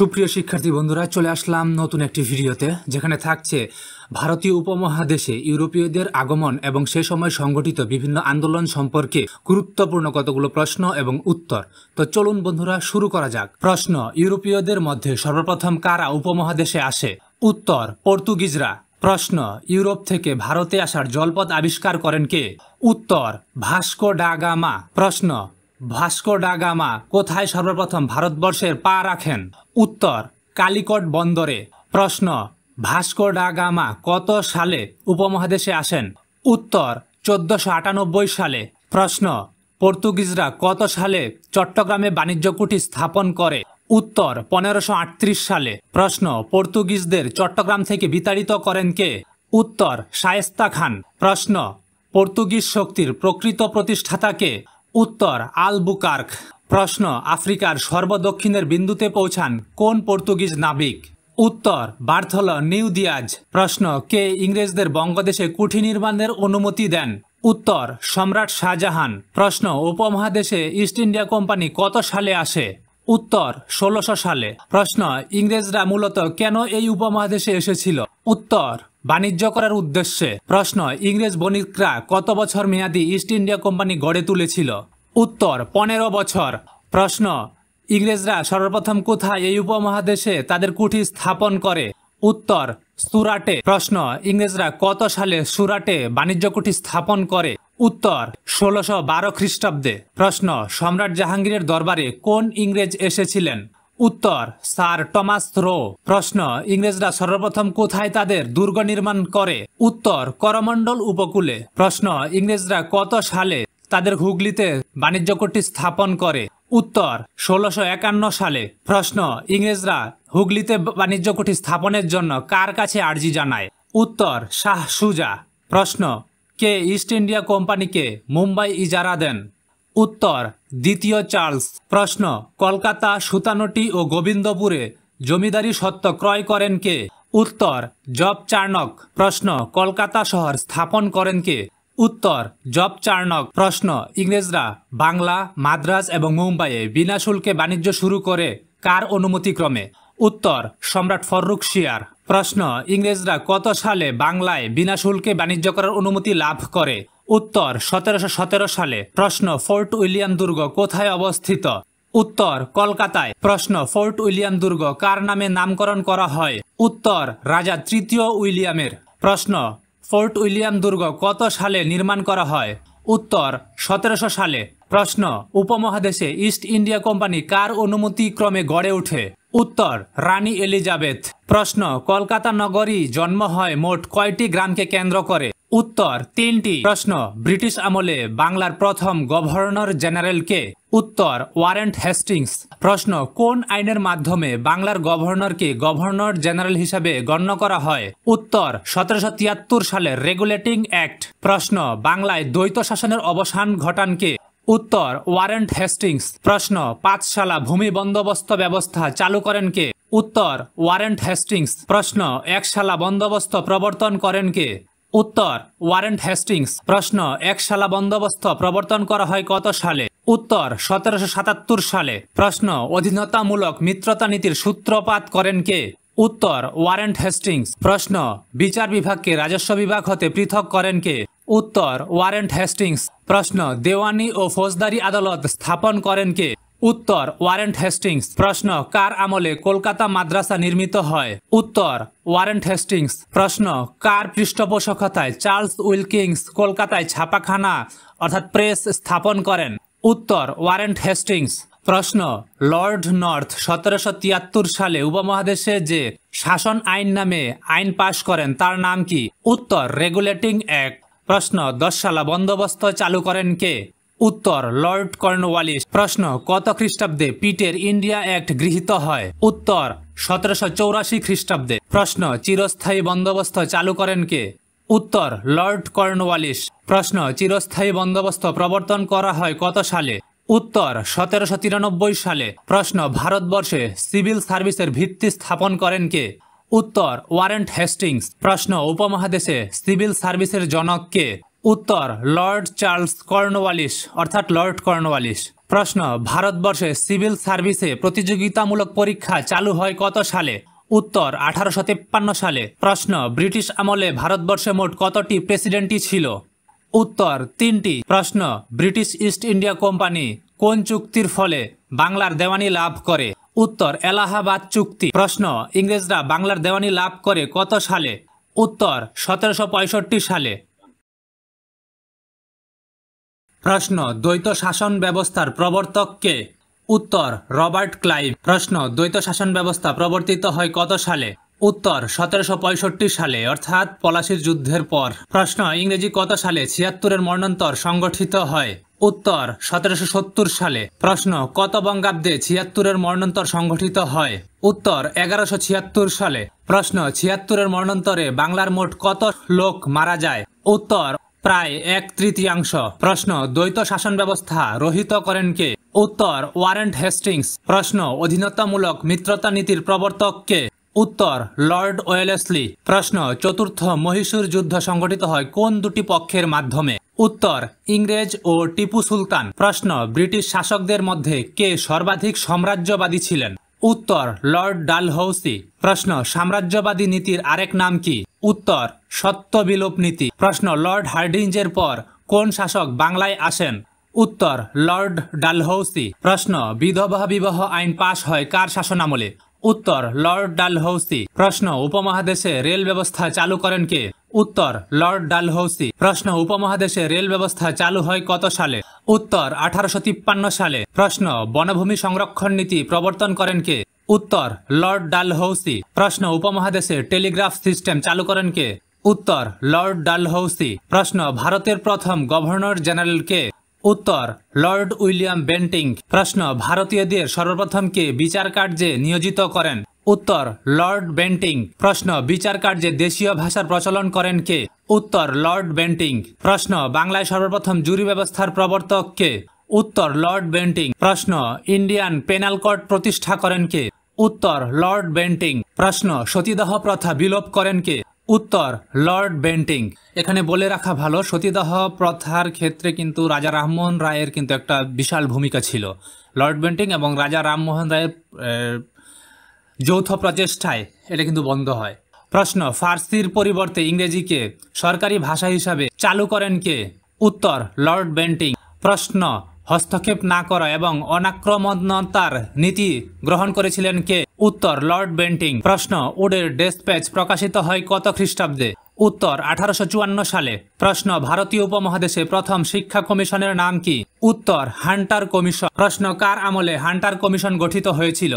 সুপ্রিয় শিক্ষার্থী বন্ধুরা, চলে আসলাম নতুন একটি ভিডিওতে, যেখানে থাকছে ভারতীয় উপমহাদেশে ইউরোপীয়দের আগমন এবং সে সময় সংগঠিত বিভিন্ন আন্দোলন সম্পর্কে গুরুত্বপূর্ণ কতগুলো প্রশ্ন এবং উত্তর। তো চলুন বন্ধুরা, শুরু করা যাক। প্রশ্ন: ইউরোপীয়দের মধ্যে সর্বপ্রথম কারা উপমহাদেশে আসে? উত্তর: পর্তুগিজরা। প্রশ্ন: ইউরোপ থেকে ভারতে আসার জলপথ আবিষ্কার করেন কে? উত্তর: ভাস্কো ডা গামা। প্রশ্ন: ভাস্কো ডা গামা কোথায় সর্বপ্রথম ভারতবর্ষের পা রাখেন? উত্তর: কালিকট বন্দরে। প্রশ্ন: ভাস্কো ডা গামা কত সালে উপমহাদেশে আসেন? উত্তর: 1498 সালে। প্রশ্ন: পর্তুগিজরা কত সালে চট্টগ্রামে বাণিজ্য কুঠি স্থাপন করে? উত্তর: 1538 সালে। প্রশ্ন: পর্তুগিজদের চট্টগ্রাম থেকে বিতাড়িত করেন কে? উত্তর: শায়েস্তা খান। প্রশ্ন: পর্তুগিজ শক্তির প্রকৃত প্রতিষ্ঠাতা কে? উত্তর: আলবুকার্ক। প্রশ্ন: আফ্রিকার সর্বদক্ষিণের বিন্দুতে পৌঁছান কোন পর্তুগিজ নাবিক? উত্তর: বার্থোলোমিউ দিয়াজ। প্রশ্ন: কে ইংরেজদের বঙ্গদেশে কুঠি নির্মাণের অনুমতি দেন? উত্তর: সম্রাট শাহজাহান। প্রশ্ন: উপমহাদেশে ইস্ট ইন্ডিয়া কোম্পানি কত সালে আসে? উত্তর: 1600 সালে। প্রশ্ন: ইংরেজরা মূলত কেন এই উপমহাদেশে এসেছিল? উত্তর: বাণিজ্য করার উদ্দেশ্যে। প্রশ্ন: ইংরেজ বণিকরা কত বছর মেয়াদী ইস্ট ইন্ডিয়া কোম্পানি গড়ে তুলেছিল? উত্তর: 15 বছর। প্রশ্ন: ইংরেজরা সর্বপ্রথম কোথায় এই উপমহাদেশে তাদের কুঠি স্থাপন করে? উত্তর: সুরাটে। প্রশ্ন: ইংরেজরা কত সালে সুরাটে বাণিজ্য কুঠি স্থাপন করে? উত্তর: 1612 খ্রিস্টাব্দে। প্রশ্ন: সম্রাট জাহাঙ্গীরের দরবারে কোন ইংরেজ এসেছিলেন? উত্তর: স্যার টমাস রো। প্রশ্ন: ইংরেজরা সর্বপ্রথম কোথায় তাদের দুর্গ নির্মাণ করে? উত্তর: করমণ্ডল উপকূলে। প্রশ্ন: ইংরেজরা কত সালে তাদের হুগলিতে বাণিজ্য কুঠি স্থাপন করে? উত্তর: 1651 সালে। প্রশ্ন: ইংরেজরা হুগলিতে বাণিজ্য কুঠি স্থাপনের জন্য কার কাছে আর্জি জানায়? উত্তর: শাহ সুজা। প্রশ্ন: কে ইস্ট ইন্ডিয়া কোম্পানিকে মুম্বাই ইজারা দেন? উত্তর: দ্বিতীয় চার্লস। প্রশ্ন: কলকাতা, সুতানুটি ও গোবিন্দপুরে জমিদারি সত্ত্ব ক্রয় করেন কে? উত্তর: জব চার্নক। প্রশ্ন: কলকাতা শহর স্থাপন করেন কে? উত্তর: জব চার্নক। প্রশ্ন: ইংরেজরা বাংলা, মাদ্রাজ এবং মুম্বাইয়ে বিনা শুল্কে বাণিজ্য শুরু করে কার অনুমতিক্রমে? উত্তর: সম্রাট ফররুখশিয়ার। প্রশ্ন: ইংরেজরা কত সালে বাংলায় বিনা শুল্কে বাণিজ্য করার অনুমতি লাভ করে? উত্তর: 1717 সালে। প্রশ্ন: ফোর্ট উইলিয়াম দুর্গ কোথায় অবস্থিত? উত্তর: কলকাতায়। প্রশ্ন: ফোর্ট উইলিয়াম দুর্গ কার নামে নামকরণ করা হয়? উত্তর: রাজা তৃতীয় উইলিয়ামের। প্রশ্ন: ফোর্ট উইলিয়াম দুর্গ কত সালে নির্মাণ করা হয়? উত্তর: 1700 সালে। প্রশ্ন: উপমহাদেশে ইস্ট ইন্ডিয়া কোম্পানি কার অনুমতিক্রমে গড়ে ওঠে? উত্তর: রানী এলিজাবেথ। প্রশ্ন: কলকাতা নগরী জন্ম হয় মোট কয়টি গ্রামকে কেন্দ্র করে? উত্তর: 3টি। প্রশ্ন: ব্রিটিশ আমলে বাংলার প্রথম গভর্নর জেনারেল কে? উত্তর: ওয়ারেন্ট হেস্টিংস। প্রশ্ন: কোন আইনের মাধ্যমে বাংলার গভর্নরকে গভর্নর জেনারেল হিসাবে গণ্য করা হয়? উত্তর: 1773 সালের রেগুলেটিং অ্যাক্ট। প্রশ্ন: বাংলায় দ্বৈত শাসনের অবসান ঘটান কে? উত্তর: ওয়ারেন্ট হেস্টিংস। প্রশ্ন: পাঁচশালা ভূমি বন্দোবস্ত ব্যবস্থা চালু করেন কে? উত্তর: ওয়ারেন্ট হেস্টিংস। প্রশ্ন: একশালা বন্দোবস্ত প্রবর্তন করেন কে? উত্তর: ওয়ারেন্ট হেস্টিংস। প্রশ্ন: একশালা বন্দোবস্ত প্রবর্তন করা হয় কত সালে? উত্তর: 1777 সালে। প্রশ্ন: অধীনতামূলক মিত্রতা নীতির সূত্রপাত করেন কে? উত্তর: ওয়ারেন্ট হেস্টিংস। প্রশ্ন: বিচার বিভাগকে রাজস্ব বিভাগ হতে পৃথক করেন কে? উত্তর: ওয়ারেন্ট হেস্টিংস। প্রশ্ন: দেওয়ানি ও ফৌজদারি আদালত স্থাপন করেন কে? উত্তর: ওয়ারেন্ট হেস্টিংস। প্রশ্ন: কার আমলে কলকাতা মাদ্রাসা নির্মিত হয়? উত্তর: ওয়ারেন্ট হেস্টিংস। প্রশ্ন: কার পৃষ্ঠপোষকতায় চার্লস উইলকিন্স কলকাতায় ছাপাখানা অর্থাৎ প্রেস স্থাপন করেন? উত্তর: ওয়ারেন্ট হেস্টিংস। প্রশ্ন: লর্ড নর্থ 1773 সালে উপমহাদেশে যে শাসন আইন নামে আইন পাশ করেন তার নাম কি? উত্তর: রেগুলেটিং অ্যাক্ট। প্রশ্ন: 10 সালা বন্দোবস্ত চালু করেন কে? উত্তর: লর্ড কর্নওয়ালিস। প্রশ্ন: কত খ্রিস্টাব্দে পিটের ইন্ডিয়া অ্যাক্ট গৃহীত হয়? উত্তর: 1784 খ্রিস্টাব্দে। প্রশ্ন: চিরস্থায়ী বন্দোবস্ত চালু করেন কে? উত্তর: লর্ড কর্নওয়ালিস। প্রশ্ন: চিরস্থায়ী বন্দোবস্ত প্রবর্তন করা হয় কত সালে? উত্তর: 1793 সালে। প্রশ্ন: ভারতবর্ষে সিভিল সার্ভিসের ভিত্তি স্থাপন করেন কে? উত্তর: ওয়ারেন্ট হেস্টিংস। প্রশ্ন: উপমহাদেশে সিভিল সার্ভিসের জনক কে? উত্তর: লর্ড চার্লস কর্নওয়ালিস অর্থাৎ লর্ড কর্নওয়ালিস। প্রশ্ন ভারতবর্ষে সিভিল সার্ভিসে প্রতিযোগিতামূলক পরীক্ষা চালু হয় কত সালে? উত্তর 1853 সালে। প্রশ্ন ব্রিটিশ আমলে ভারতবর্ষে মোট কতটি প্রেসিডেন্টই ছিল? উত্তর 3টি। প্রশ্ন ব্রিটিশ ইস্ট ইন্ডিয়া কোম্পানি কোন চুক্তির ফলে বাংলার দেওয়ানি লাভ করে? উত্তর এলাহাবাদ চুক্তি। প্রশ্ন ইংরেজরা বাংলার দেওয়ানি লাভ করে কত সালে? উত্তর 1765 সালে। প্রশ্ন দ্বৈত শাসন ব্যবস্থার প্রবর্তক কে? উত্তর রবার্ট ক্লাইভ। প্রশ্ন দ্বৈত শাসন ব্যবস্থা প্রবর্তিত হয় কত সালে? উত্তর 1765 সালে, অর্থাৎ পলাশির যুদ্ধের পর। প্রশ্ন ইংরেজি কত সালে 76-এর মর্ণান্তর সংগঠিত হয়? উত্তর 1770 সালে। প্রশ্ন কত বঙ্গাব্দে 76-এর মর্ণান্তর সংগঠিত হয়? উত্তর 1176 সালে। প্রশ্ন 76-এর মর্ণান্তরে বাংলার মোট কত লোক মারা যায়? উত্তর প্রায় 1/3। প্রশ্ন দ্বৈত শাসন ব্যবস্থা রহিত করেন কে? উত্তর ওয়ারেন হেস্টিংস। প্রশ্ন অধীনতামূলক মিত্রতা নীতির প্রবর্তক কে? উত্তর লর্ড ওয়েলেসলি। প্রশ্ন চতুর্থ মহীশূর যুদ্ধ সংঘটিত হয় কোন দুটি পক্ষের মাধ্যমে? উত্তর ইংরেজ ও টিপু সুলতান। প্রশ্ন ব্রিটিশ শাসকদের মধ্যে কে সর্বাধিক সাম্রাজ্যবাদী ছিলেন? উত্তর লর্ড ডালহৌসি। প্রশ্ন সাম্রাজ্যবাদী নীতির আরেক নাম কি? উত্তর সত্য বিলোপ নীতি। প্রশ্ন লর্ড হার্ডিঞ্জের পর কোন শাসক বাংলায় আসেন? উত্তর লর্ড ডালহৌসি। প্রশ্ন বিধবা বিবাহ আইন পাশ হয় কার শাসনামলে? উত্তর লর্ড ডালহৌসি। প্রশ্ন উপমহাদেশে রেল ব্যবস্থা চালু করেন কে? উত্তর লর্ড ডালহৌসি। প্রশ্ন উপমহাদেশে রেল ব্যবস্থা চালু হয় কত সালে? উত্তর 1853 সালে। প্রশ্ন বনভূমি সংরক্ষণ নীতি প্রবর্তন করেন কে? উত্তর লর্ড ডালহৌসি। প্রশ্ন উপমহাদেশে টেলিগ্রাফ সিস্টেম চালু করেন কে? উত্তর লর্ড ডালহৌসি। প্রশ্ন ভারতের প্রথম গভর্নর জেনারেল কে? উত্তর লর্ড উইলিয়াম বেন্টিং। প্রশ্ন ভারতীয়দের সর্বপ্রথম কে বিচার কার্যে নিয়োজিত করেন? উত্তর লর্ড বেন্টিং। প্রশ্ন বিচার কার্যে দেশীয় ভাষার প্রচলন করেন কে? উত্তর লর্ড বেন্টিং। প্রশ্ন বাংলায় সর্বপ্রথম জুরি ব্যবস্থার প্রবর্তক কে? উত্তর লর্ড বেন্টিং। প্রশ্ন ইন্ডিয়ান পেনাল কোড প্রতিষ্ঠা করেন কে? উত্তর লর্ড বেন্টিং। প্রশ্ন সতীদাহ প্রথা বিলোপ করেন কে? উত্তর লর্ড বেন্টিং। এখানে বলে রাখা ভালো, সতীদাহ প্রথার ক্ষেত্রে কিন্তু রাজা রামমোহন রায়ের কিন্তু একটা বিশাল ভূমিকা ছিল। লর্ড বেন্টিং এবং রাজা রামমোহন রায়ের যৌথ প্রচেষ্টায় এটা কিন্তু বন্ধ হয়। প্রশ্ন ফার্সির পরিবর্তে ইংরেজিকে সরকারি ভাষা হিসাবে চালু করেন কে? উত্তর লর্ড বেন্টিং। প্রশ্ন হস্তক্ষেপ না করা এবং অনাক্রমণতার নীতি গ্রহণ করেছিলেন কে? উত্তর লর্ড বেন্টিং। প্রশ্ন উডের ডেসপ্যাচ প্রকাশিত হয় কত খ্রিস্টাব্দে? উত্তর 1854 সালে। প্রশ্ন ভারতীয় উপমহাদেশে প্রথম শিক্ষা কমিশনের নাম কি? উত্তর হান্টার কমিশন। প্রশ্ন কার আমলে হান্টার কমিশন গঠিত হয়েছিল?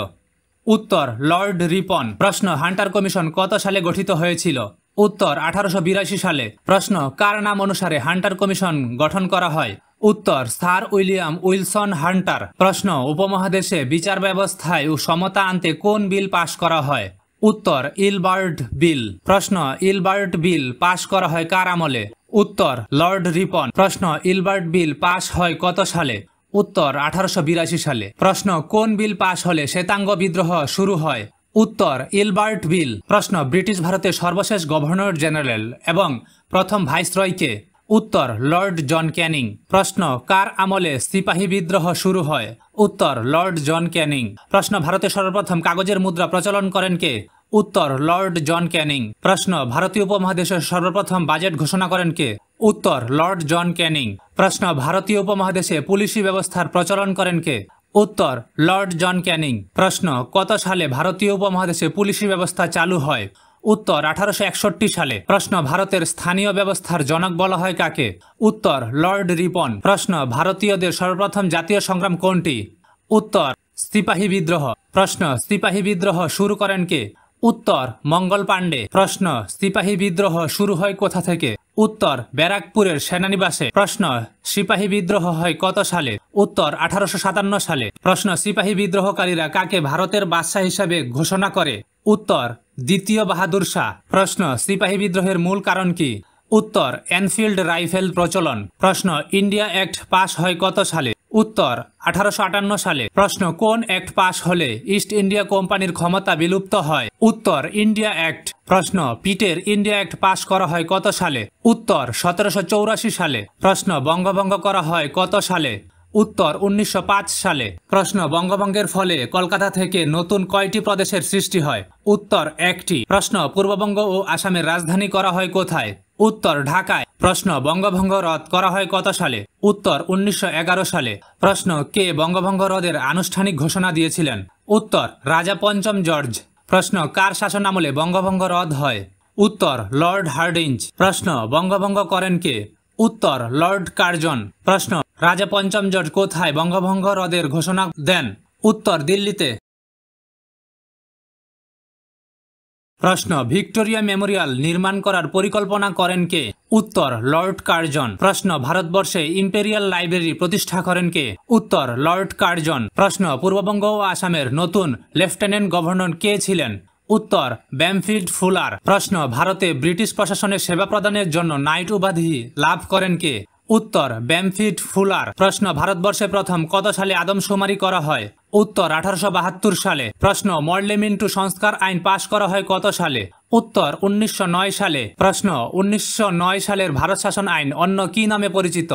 উত্তর লর্ড রিপন। প্রশ্ন হান্টার কমিশন কত সালে গঠিত হয়েছিল? উত্তর 1882 সালে। প্রশ্ন কার নাম অনুসারে হান্টার কমিশন গঠন করা হয়? উত্তর স্যার উইলিয়াম উইলসন হান্টার। প্রশ্ন উপমহাদেশে বিচার ব্যবস্থায় সমতা আনতে কোন বিল পাশ করা হয়? উত্তর ইলবার্ট বিল। প্রশ্ন ইলবার্ট বিল পাশ করা হয় কার আমলে? উত্তর লর্ড রিপন। প্রশ্ন ইলবার্ট বিল পাশ হয় কত সালে? উত্তর 1882 সালে। প্রশ্ন কোন বিল পাশ হলে শ্বেতাঙ্গ বিদ্রোহ শুরু হয়? উত্তর ইলবার্ট বিল। প্রশ্ন ব্রিটিশ ভারতের সর্বশেষ গভর্নর জেনারেল এবং প্রথম ভাইসরয় কে? উত্তর লর্ড জন ক্যানিং। প্রশ্ন কার আমলে সিপাহী বিদ্রোহ শুরু হয়? উত্তর লর্ড জন ক্যানিং। প্রশ্ন ভারতের সর্বপ্রথম কাগজের মুদ্রা প্রচলন করেন কে? উত্তর লর্ড জন ক্যানিং। প্রশ্ন ভারতীয় উপমহাদেশের সর্বপ্রথম বাজেট ঘোষণা করেন কে? উত্তর লর্ড জন ক্যানিং। প্রশ্ন ভারতীয় উপমহাদেশে পুলিশি ব্যবস্থার প্রচলন করেন কে? উত্তর লর্ড জন ক্যানিং। প্রশ্ন কত সালে ভারতীয় উপমহাদেশে পুলিশি ব্যবস্থা চালু হয়? উত্তর 1861 সালে। প্রশ্ন ভারতের স্থানীয় ব্যবস্থার জনক বলা হয় কাকে? উত্তর লর্ড রিপন। প্রশ্ন ভারতীয়দের সর্বপ্রথম জাতীয় সংগ্রাম কোনটি? উত্তর সিপাহী বিদ্রোহ। প্রশ্ন সিপাহী বিদ্রোহ শুরু করেন কে? উত্তর মঙ্গল পাণ্ডে। প্রশ্ন সিপাহী বিদ্রোহ শুরু হয় কোথা থেকে? উত্তর ব্যারাকপুরের সেনানিবাসে। প্রশ্ন সিপাহী বিদ্রোহ হয় কত সালে? উত্তর 1857 সালে। প্রশ্ন সিপাহী বিদ্রোহকারীরা কাকে ভারতের বাদশাহ হিসাবে ঘোষণা করে? উত্তর দ্বিতীয় বাহাদুর শাহ। প্রশ্ন সিপাহী বিদ্রোহের মূল কারণ কি? উত্তর এনফিল্ড রাইফেল প্রচলন। প্রশ্ন ইন্ডিয়া অ্যাক্ট পাস হয় কত সালে? উত্তর 1858 সালে। প্রশ্ন কোন অ্যাক্ট পাস হলে ইস্ট ইন্ডিয়া কোম্পানির ক্ষমতা বিলুপ্ত হয়? উত্তর ইন্ডিয়া অ্যাক্ট। প্রশ্ন পিটের ইন্ডিয়া অ্যাক্ট পাস করা হয় কত সালে? উত্তর 1784 সালে। প্রশ্ন বঙ্গভঙ্গ করা হয় কত সালে? উত্তর 1905 সালে। প্রশ্ন বঙ্গভঙ্গের ফলে কলকাতা থেকে নতুন কয়টি প্রদেশের সৃষ্টি হয়? উত্তর 1টি। প্রশ্ন পূর্ববঙ্গ ও আসামের রাজধানী করা হয় কোথায়? উত্তর ঢাকায়। প্রশ্ন বঙ্গভঙ্গ রদ করা হয় কত সালে? উত্তর 1911 সালে। প্রশ্ন কে বঙ্গভঙ্গ রদের আনুষ্ঠানিক ঘোষণা দিয়েছিলেন? উত্তর রাজা পঞ্চম জর্জ। প্রশ্ন কার শাসন আমলে বঙ্গভঙ্গ রদ হয়? উত্তর লর্ড হার্ডিঞ্জ। প্রশ্ন বঙ্গভঙ্গ করেন কে? উত্তর লর্ড কার্জন। প্রশ্ন রাজা পঞ্চম জর্জ কোথায় বঙ্গভঙ্গ রদের ঘোষণা দেন? উত্তর দিল্লিতে। প্রশ্ন ভিক্টোরিয়া মেমোরিয়াল নির্মাণ করার পরিকল্পনা করেন কে? উত্তর লর্ড কার্জন। প্রশ্ন ভারতবর্ষে ইম্পেরিয়াল লাইব্রেরি প্রতিষ্ঠা করেন কে? উত্তর লর্ড কার্জন। প্রশ্ন পূর্ববঙ্গ ও আসামের নতুন লেফটেন্যান্ট গভর্নর কে ছিলেন? উত্তর ব্যামফিল্ড ফুলার। প্রশ্ন ভারতে ব্রিটিশ প্রশাসনের সেবা প্রদানের জন্য নাইট উপাধি লাভ করেন কে? উত্তর ব্যামফিল্ড ফুলার। প্রশ্ন ভারতবর্ষে প্রথম কত সালে আদমশুমারি করা হয়? উত্তর 1872 সালে। প্রশ্ন মর্লেমিন্টু সংস্কার আইন পাশ করা হয় কত সালে? উত্তর 1909 সালে। প্রশ্ন 1909 সালের ভারত শাসন আইন অন্য কি নামে পরিচিত?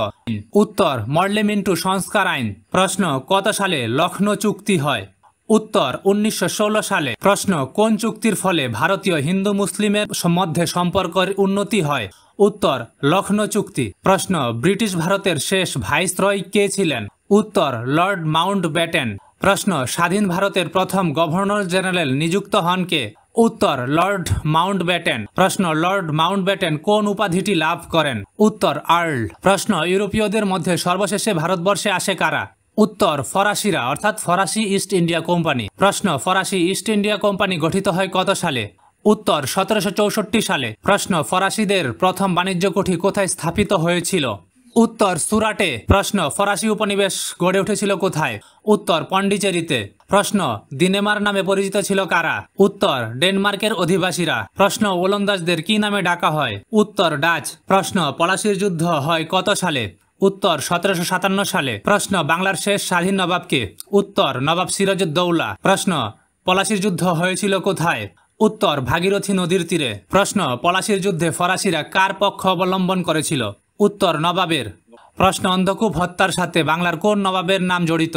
উত্তর মর্লেমিন্টু সংস্কার আইন। প্রশ্ন কত সালে লখনৌ চুক্তি হয়? উত্তর 1916 সালে। প্রশ্ন কোন চুক্তির ফলে ভারতীয় হিন্দু মুসলিমের মধ্যে সম্পর্কের উন্নতি হয়? উত্তর লখনৌ চুক্তি। প্রশ্ন ব্রিটিশ ভারতের শেষ ভাইসরয় কে ছিলেন? উত্তর লর্ড মাউন্টব্যাটেন। প্রশ্ন স্বাধীন ভারতের প্রথম গভর্নর জেনারেল নিযুক্ত হন কে? উত্তর লর্ড মাউন্টব্যাটেন। প্রশ্ন লর্ড মাউন্টব্যাটেন কোন উপাধিটি লাভ করেন? উত্তর আর্ল। প্রশ্ন ইউরোপীয়দের মধ্যে সর্বশেষে ভারতবর্ষে আসে কারা? উত্তর ফরাসিরা অর্থাৎ ফরাসি ইস্ট ইন্ডিয়া কোম্পানি। প্রশ্ন ফরাসি ইস্ট ইন্ডিয়া কোম্পানি গঠিত হয় কত সালে? উত্তর 1764 সালে। প্রশ্ন ফরাসিদের প্রথম বাণিজ্য কুঠি কোথায় স্থাপিত হয়েছিল? উত্তর সুরাটে। প্রশ্ন ফরাসি উপনিবেশ গড়ে উঠেছিল কোথায়? উত্তর পন্ডিচেরিতে। প্রশ্ন দিনেমার নামে পরিচিত ছিল কারা? উত্তর ডেনমার্কের অধিবাসীরা। প্রশ্ন ওলন্দাজদের কি নামে ডাকা হয়? উত্তর ডাচ। প্রশ্ন পলাশির যুদ্ধ হয় কত সালে? উত্তর 1757 সালে। প্রশ্ন বাংলার শেষ স্বাধীন নবাব কে? উত্তর নবাব সিরাজউদ্দৌলা। প্রশ্ন পলাশির যুদ্ধ হয়েছিল কোথায়? উত্তর ভাগীরথী নদীর তীরে। প্রশ্ন পলাশির যুদ্ধে ফরাসিরা কার পক্ষ অবলম্বন করেছিল? উত্তর নবাবের। প্রশ্ন অন্ধকূপ হত্যার সাথে বাংলার কোন নবাবের নাম জড়িত?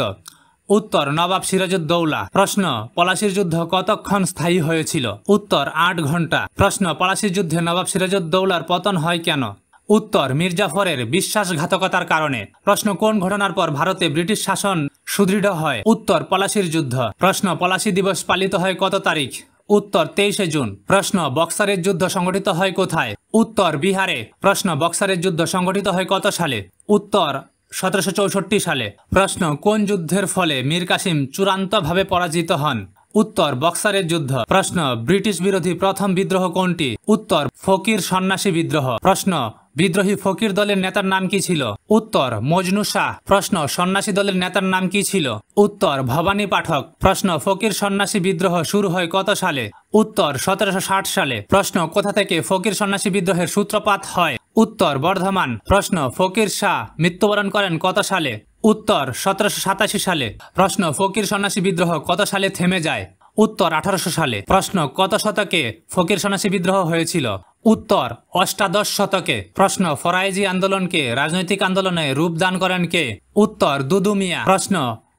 উত্তর নবাব সিরাজউদ্দৌলা। প্রশ্ন পলাশির যুদ্ধ কতক্ষণ স্থায়ী হয়েছিল? উত্তর 8 ঘন্টা। প্রশ্ন পলাশির যুদ্ধে নবাব সিরাজউদ্দৌলার পতন হয় কেন? উত্তর মির্জাফরের বিশ্বাসঘাতকতার কারণে। প্রশ্ন কোন ঘটনার পর ভারতে ব্রিটিশ শাসন সুদৃঢ় হয়? উত্তর পলাশির যুদ্ধ। প্রশ্ন পলাশি দিবস পালিত হয় কত তারিখ? উত্তর 23 জুন। প্রশ্ন বক্সারের যুদ্ধ সংঘটিত হয় কোথায়? উত্তর বিহারে। প্রশ্ন বক্সারের যুদ্ধ সংঘটিত হয় কত সালে? উত্তর 1764 সালে। প্রশ্ন কোন যুদ্ধের ফলে মীর কাসিম চূড়ান্তভাবে পরাজিত হন? উত্তর বক্সারের যুদ্ধ। প্রশ্ন ব্রিটিশ বিরোধী প্রথম বিদ্রোহ কোনটি? উত্তর ফকির সন্ন্যাসী বিদ্রোহ। প্রশ্ন বিদ্রোহী ফকির দলের নেতার নাম কি ছিল? উত্তর মজনু শাহ। প্রশ্ন সন্ন্যাসী দলের নেতার নাম কি ছিল? উত্তর ভবানী পাঠক। প্রশ্ন ফকির সন্ন্যাসী বিদ্রোহ শুরু হয় কত সালে? উত্তর 1760 সালে। প্রশ্ন কোথা থেকে ফকির সন্ন্যাসী বিদ্রোহের সূত্রপাত হয়? উত্তর বর্ধমান। প্রশ্ন ফকির শাহ মৃত্যুবরণ করেন কত সালে? উত্তর 1787 সালে। প্রশ্ন ফকির সন্ন্যাসী বিদ্রোহ কত সালে থেমে যায়? উত্তর 1800 সালে। প্রশ্ন কত শতকে ফকির সন্ন্যাসী বিদ্রোহ হয়েছিল? উত্তর অষ্টাদশ শতকে। প্রশ্ন ফরায়েজি আন্দোলনকে রাজনৈতিক আন্দোলনে রূপ দান করেন কে? উত্তর দুদু মিয়া। প্রশ্ন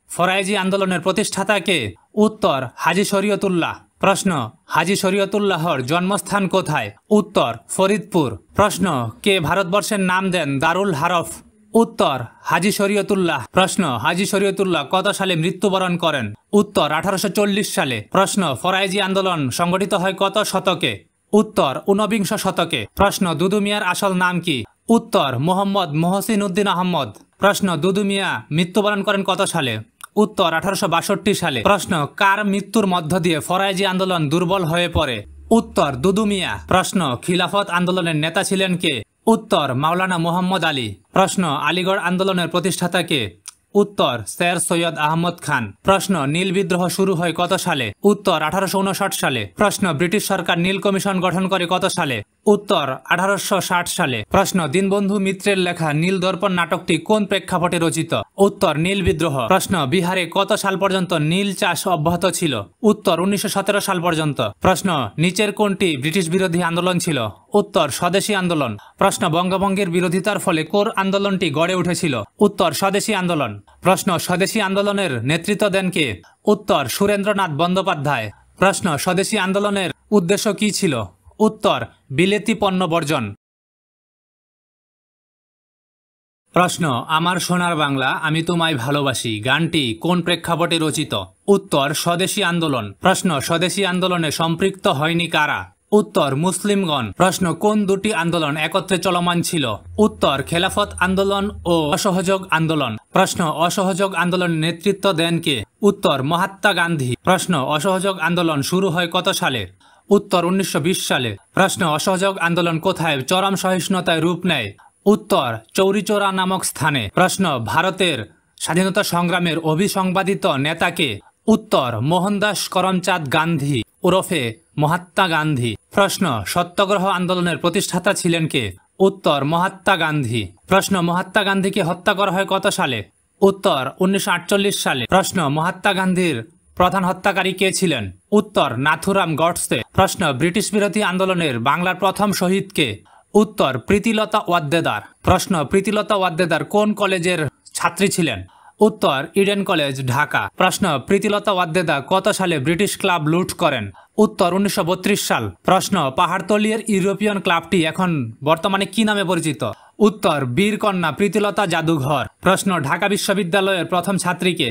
ফরায়েজি আন্দোলনের প্রতিষ্ঠাতা কে? উত্তর হাজী শরীয়তুল্লাহ। প্রশ্ন হাজী শরীয়তুল্লাহর জন্মস্থান কোথায়? উত্তর ফরিদপুর। প্রশ্ন কে ভারতবর্ষের নাম দেন দারুল হারফ? উত্তর হাজী শরীয়তুল্লাহ। প্রশ্ন হাজী শরীয়তুল্লাহ কত সালে মৃত্যুবরণ করেন? উত্তর 1840 সালে। প্রশ্ন ফরায়েজি আন্দোলন সংগঠিত হয় কত শতকে? উত্তর 19বিংশ শতকে। প্রশ্ন দুদু মিয়ার আসল নাম কি? উত্তর মোহাম্মদ মহসিন উদ্দিন আহমদ। প্রশ্ন দুদু মিয়া মৃত্যুবরণ করেন কত সালে? উত্তর 1862 সালে। প্রশ্ন কার মৃত্যুর মধ্য দিয়ে ফরায়েজি আন্দোলন দুর্বল হয়ে পড়ে? উত্তর দুদু মিয়া। প্রশ্ন খিলাফত আন্দোলনের নেতা ছিলেন কে? উত্তর মাওলানা মোহাম্মদ আলী। প্রশ্ন আলীগড় আন্দোলনের প্রতিষ্ঠাতা কে? উত্তর স্যার সৈয়দ আহমদ খান। প্রশ্ন নীল বিদ্রোহ শুরু হয় কত সালে? উত্তর 1859 সালে। প্রশ্ন ব্রিটিশ সরকার নীল কমিশন গঠন করে কত সালে? উত্তর 1860 সালে। প্রশ্ন দীনবন্ধু মিত্রের লেখা নীলদর্পণ নাটকটি কোন প্রেক্ষাপটে রচিত? উত্তর নীল বিদ্রোহ। প্রশ্ন বিহারে কত সাল পর্যন্ত নীল চাষ অব্যাহত ছিল? উত্তর 1917 সাল পর্যন্ত। প্রশ্ন নিচের কোনটি ব্রিটিশ বিরোধী আন্দোলন ছিল? উত্তর স্বদেশী আন্দোলন। প্রশ্ন বঙ্গভঙ্গের বিরোধিতার ফলে কোন আন্দোলনটি গড়ে উঠেছিল? উত্তর স্বদেশী আন্দোলন। প্রশ্ন স্বদেশী আন্দোলনের নেতৃত্ব দেন কে? উত্তর সুরেন্দ্রনাথ বন্দ্যোপাধ্যায়। প্রশ্ন স্বদেশী আন্দোলনের উদ্দেশ্য কী ছিল? উত্তর বিলেতি পণ্য বর্জন। প্রশ্ন আমার সোনার বাংলা আমি তোমায় ভালোবাসি গানটি কোন প্রেক্ষাপটে রচিত? উত্তর স্বদেশী আন্দোলন। প্রশ্ন স্বদেশী আন্দোলনে সম্পৃক্ত হয়নি কারা? উত্তর মুসলিমগণ। প্রশ্ন কোন দুটি আন্দোলন একত্রে চলমান ছিল? উত্তর খেলাফত আন্দোলন ও অসহযোগ আন্দোলন। প্রশ্ন অসহযোগ আন্দোলনের নেতৃত্ব দেন কে? উত্তর মহাত্মা গান্ধী। প্রশ্ন অসহযোগ আন্দোলন শুরু হয় কত সালে? উত্তর 1920 সালে। প্রশ্ন অসহযোগ আন্দোলন কোথায় চরম সহিষ্ণুতায় রূপ নেয়? উত্তর চৌরিচৌরা নামক স্থানে। প্রশ্ন ভারতের স্বাধীনতা সংগ্রামের অভিসংবাদিত নেতাকে? উত্তর মোহনদাস করমচাঁদ গান্ধী ওরফে মহাত্মা গান্ধী। প্রশ্ন সত্যাগ্রহ আন্দোলনের প্রতিষ্ঠাতা ছিলেন কে? উত্তর মহাত্মা গান্ধী। প্রশ্ন মহাত্মা গান্ধীকে হত্যা করা হয় কত সালে? উত্তর 1948 সালে। প্রশ্ন মহাত্মা গান্ধীর প্রধান হত্যাকারী কে ছিলেন? উত্তর নাথুরাম গডসে। প্রশ্ন ব্রিটিশ বিরোধী আন্দোলনের বাংলার প্রথম শহীদ কে? উত্তর প্রীতিলতা ওয়াদ্দেদার। প্রশ্ন প্রীতিলতা ওয়াদ্দেদার কোন কলেজের ছাত্রী ছিলেন? উত্তর ইডেন কলেজ ঢাকা। প্রশ্ন প্রীতিলতা ওয়াদ্দেদার কত সালে ব্রিটিশ ক্লাব লুট করেন? উত্তর 1932 সাল। প্রশ্ন পাহাড়তলীর ইউরোপিয়ান ক্লাবটি এখন বর্তমানে কি নামে পরিচিত? উত্তর বীরকন্যা প্রীতিলতা জাদুঘর। প্রশ্ন ঢাকা বিশ্ববিদ্যালয়ের প্রথম ছাত্রীকে?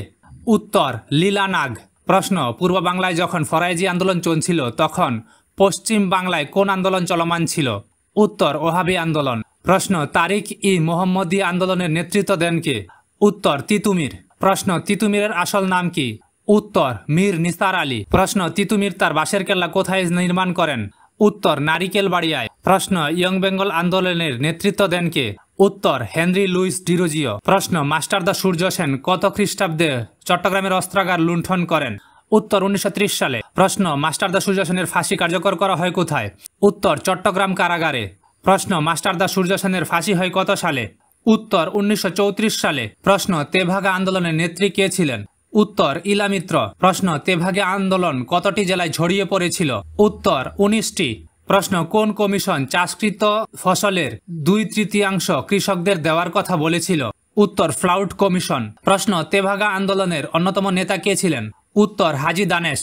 উত্তর লীলা নাগ। প্রশ্ন পূর্ব বাংলায় যখন ফরাইজি আন্দোলন চলছিল তখন পশ্চিম বাংলায় কোন আন্দোলন চলমান ছিল? উত্তর ওহাবী আন্দোলন। প্রশ্ন তারিক ই মোহাম্মদী আন্দোলনের নেতৃত্ব দেন কে? উত্তর তিতুমির। প্রশ্ন তিতুমিরের আসল নাম কি? উত্তর মীর নিসার আলী। প্রশ্ন তিতুমির তার বাঁশের কেল্লা কোথায় নির্মাণ করেন? উত্তর নারিকেল বাড়িয়ায়। প্রশ্ন ইয়ং বেঙ্গল আন্দোলনের নেতৃত্ব দেন কে? উত্তর হেনরি লুইস ডিরোজিও। প্রশ্ন মাস্টারদা সূর্য সেন কত খ্রিস্টাব্দে চট্টগ্রামের অস্ত্রাগার লুণ্ঠন করেন? উত্তর 1930 সালে। প্রশ্ন মাস্টারদা সূর্য সেনের ফাঁসি কার্যকর করা হয় কোথায়? উত্তর চট্টগ্রাম কারাগারে। প্রশ্ন মাস্টারদা সূর্য সেনের ফাঁসি হয় কত সালে? উত্তর 1934 সালে। প্রশ্ন তেভাগা আন্দোলনের নেত্রী কে ছিলেন? উত্তর ইলামিত্র। প্রশ্ন তেভাগা আন্দোলন কতটি জেলায় ছড়িয়ে পড়েছিল? উত্তর 19টি। প্রশ্ন কোন কমিশন চাষকৃত ফসলের 2/3 কৃষকদের দেওয়ার কথা বলেছিল? উত্তর ফ্লাউট কমিশন। প্রশ্ন তেভাগা আন্দোলনের অন্যতম নেতা কে ছিলেন? উত্তর হাজী দানেশ।